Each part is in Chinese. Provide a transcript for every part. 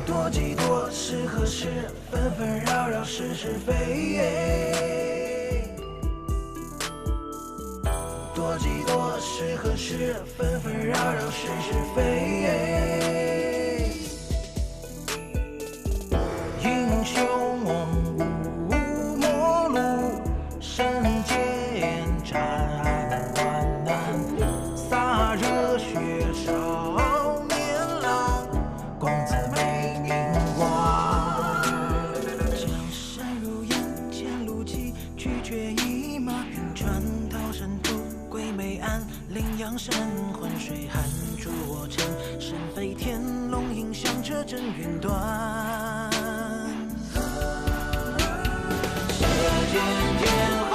多几多是何事？纷纷扰扰是是非。多几多是何事？纷纷扰扰是是非。英雄无末路，神剑斩万难，洒热血少年郎，公子美名光。江山如烟，前路急，拒绝一马，云川桃山渡，归梅岸，羚羊山，浑水寒，助我城，神飞天龙影响这阵云端。射箭天红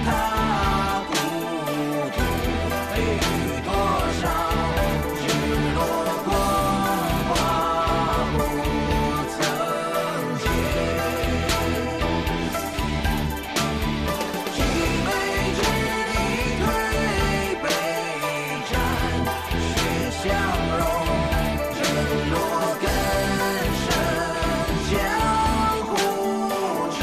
塔，孤独飞雨多少，日落光华不曾见。积累之地推北战，血相融，人落根深，江湖传。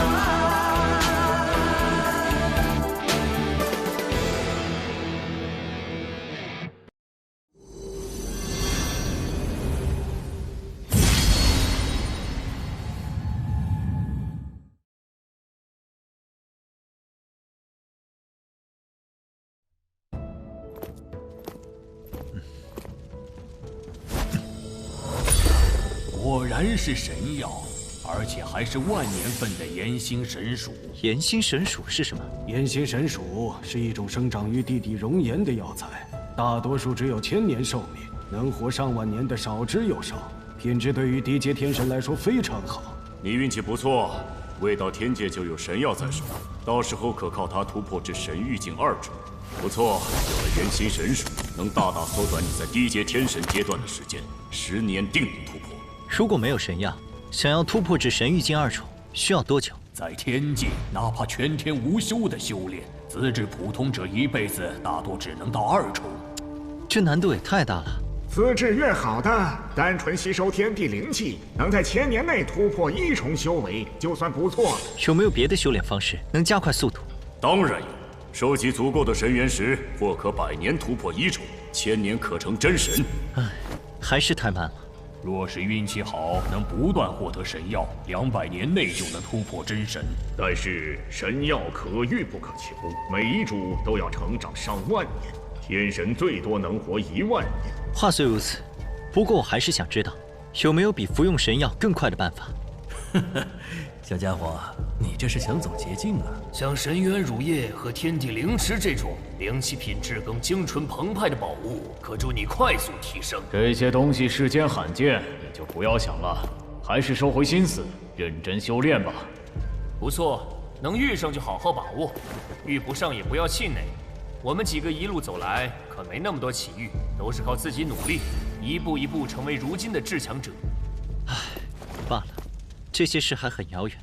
果然是神药，而且还是万年份的炎星神属。炎星神属是什么？炎星神属是一种生长于地底熔岩的药材，大多数只有1000年寿命，能活上万年的少之又少，品质对于低阶天神来说非常好。你运气不错，未到天界就有神药在手，到时候可靠它突破至神域境2重。不错，有了炎星神属，能大大缩短你在低阶天神阶段的时间，10年定能突破。如果没有神药，想要突破至神域境2重，需要多久？在天界，哪怕全天无休的修炼，资质普通者一辈子大多只能到2重。这难度也太大了。资质越好的，单纯吸收天地灵气，能在1000年内突破1重修为，就算不错了。有没有别的修炼方式能加快速度？当然有，收集足够的神元石，或可100年突破1重，1000年可成真神。唉，还是太慢了。若是运气好，能不断获得神药，200年内就能突破真神。但是神药可遇不可求，每一株都要成长上万年，天神最多能活1万年。话虽如此，不过我还是想知道，有没有比服用神药更快的办法？小家伙，你这是想走捷径啊？像神元乳液和天地灵池这种灵气品质更精纯澎湃的宝物，可助你快速提升。这些东西世间罕见，你就不要想了，还是收回心思，认真修炼吧。不错，能遇上就好好把握，遇不上也不要气馁。我们几个一路走来，可没那么多奇遇，都是靠自己努力，一步一步成为如今的至强者。唉，罢了，这些事还很遥远，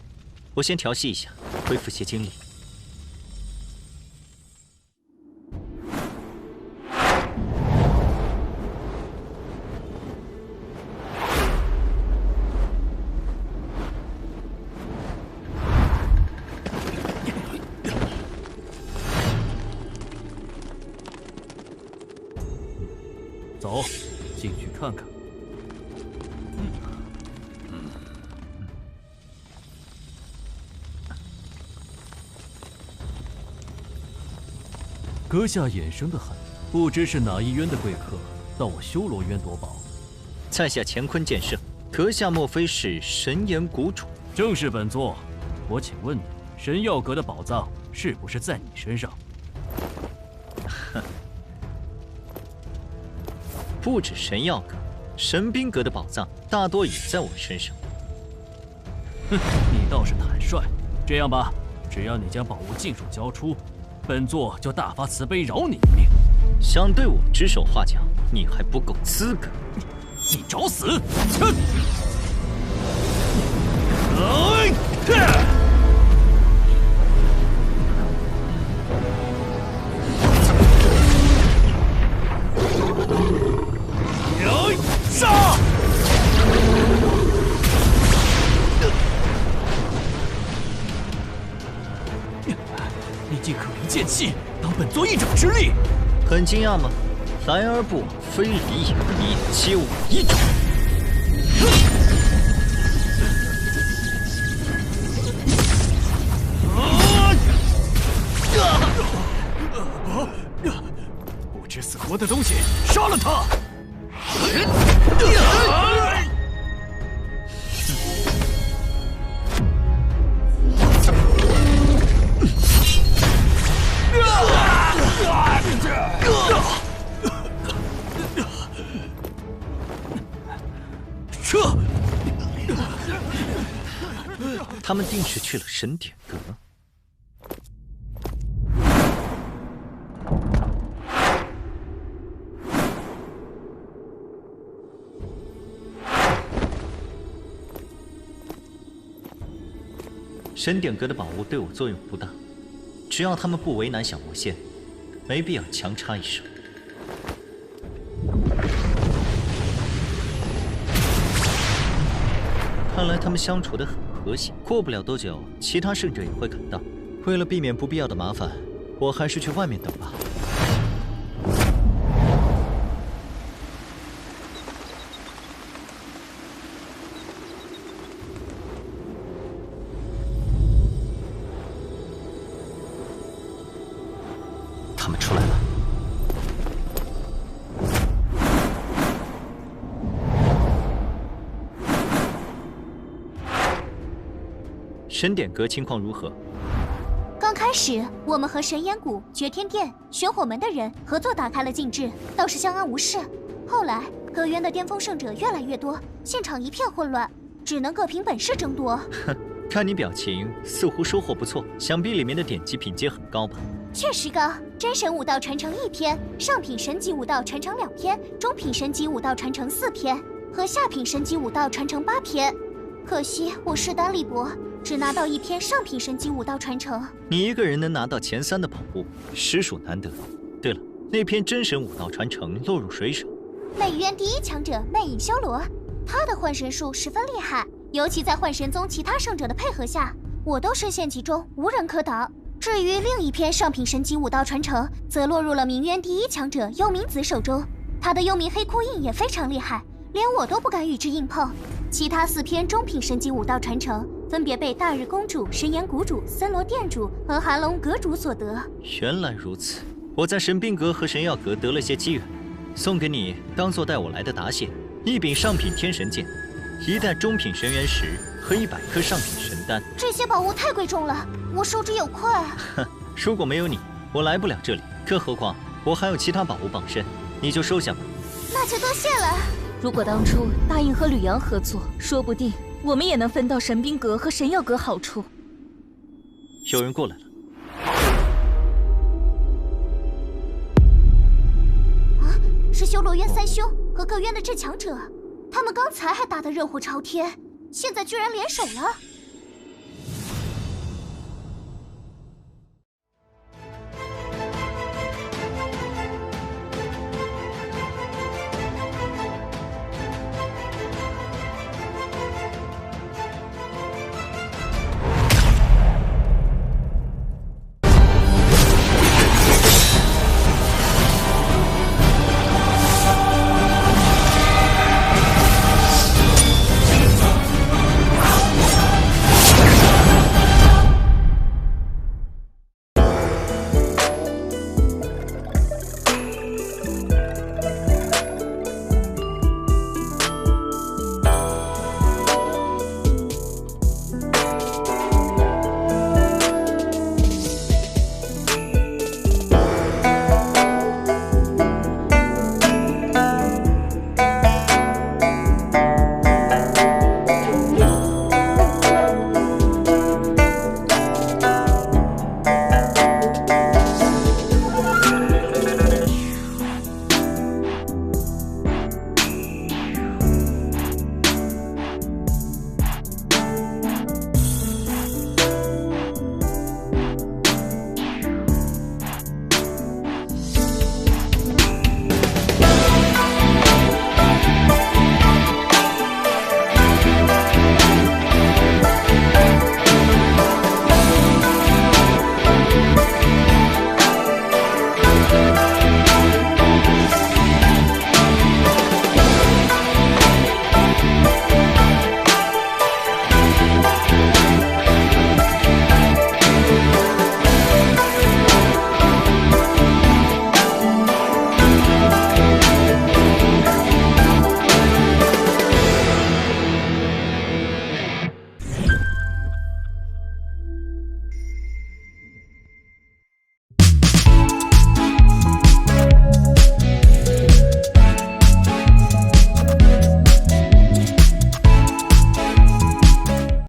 我先调息一下，恢复些精力。走，进去看看。阁下眼生得很，不知是哪一渊的贵客到我修罗渊夺宝。在下乾坤剑圣，阁下莫非是神岩谷主？正是本座。我请问你，神药阁的宝藏是不是在你身上？不止神药阁，神兵阁的宝藏大多也在我身上。哼，你倒是坦率。这样吧，只要你将宝物尽数交出，本座就大发慈悲饶你一命。想对我指手画脚，你还不够资格。你找死！切！杀！剑气，当本座一掌之力。很惊讶吗？来而不往非礼也，你接我一掌。不知死活的东西，杀了他！撤！他们定是去了神典阁。神典阁的宝物对我作用不大，只要他们不为难小魔仙，没必要强插一手。看来他们相处得很和谐，过不了多久，其他圣者也会赶到。为了避免不必要的麻烦，我还是去外面等吧。他们出来了。神典阁情况如何？刚开始，我们和神岩谷、绝天殿、玄火门的人合作打开了禁制，倒是相安无事。后来，阁渊的巅峰圣者越来越多，现场一片混乱，只能各凭本事争夺。哼，看你表情，似乎收获不错，想必里面的典籍品阶很高吧？确实高，真神武道传承1篇，上品神级武道传承2篇，中品神级武道传承4篇，和下品神级武道传承8篇。可惜我势单力薄，只拿到1篇上品神级武道传承。你一个人能拿到前3的宝物，实属难得。对了，那篇真神武道传承落入谁手？魅渊第1强者魅影修罗，他的幻神术十分厉害，尤其在幻神宗其他圣者的配合下，我都深陷其中，无人可挡。至于另一篇上品神级武道传承，则落入了明渊第1强者幽冥子手中。他的幽冥黑窟印也非常厉害，连我都不敢与之硬碰。其他4篇中品神级武道传承，分别被大日公主、神岩谷主、森罗殿主和寒龙阁主所得。原来如此，我在神兵阁和神药阁得了些机缘，送给你当做带我来的答谢：1柄上品天神剑，1袋中品神元石和100颗上品神丹。这些宝物太贵重了，我受之有愧。哼，如果没有你，我来不了这里。更何况我还有其他宝物傍身，你就收下吧。那就多谢了。如果当初答应和吕阳合作，说不定我们也能分到神兵阁和神药阁好处。有人过来了。啊，是修罗渊3兄和各渊的至强者，他们刚才还打得热火朝天，现在居然联手了。